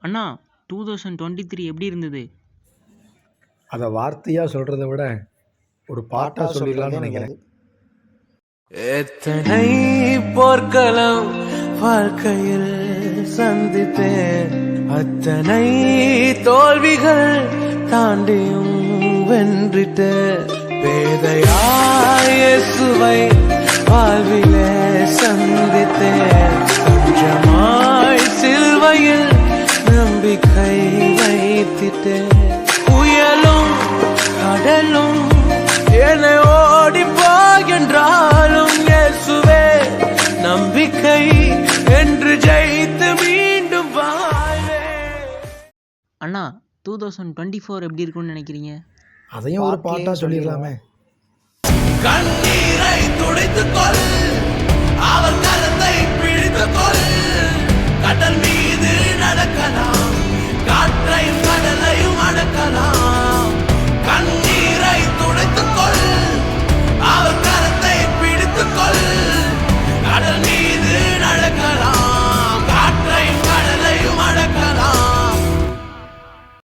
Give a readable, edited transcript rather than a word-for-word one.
அண்ணா 2023 எப்படி இருந்தது? அதை வார்த்தையாக சொல்கிறத விட ஒரு பாட்டாக சொல்லிடலாம்னு நினைக்கிறேன். எத்தனை போர்க்களம் வாழ்க்கையில் சந்தித்தேன், அத்தனை தோல்விகள் தாண்டியும் வென்றிட்டேன். பேதையாய் இயேசுவை வாழ்விலே சந்தித்தேன், கொஞ்சமாய் சிலுவையில் நம்பிக்கை வைத்திட்டேன். புயலும் கடலும் என்னை ஓடி போகின்றாலும் இயேசுவே நம்பிக்கை என்று ஜெயித்து மீண்டும் வாழ்வே. அண்ணா 2024 எப்படி இருக்கும்னு நினைக்கிறீங்க? அதையும் ஒரு பாட்டாக சொல்லிடலாமே. கண்ணீரை துடைத்துக் கொள், அவர் கரத்தை பிடித்துக் கொள்.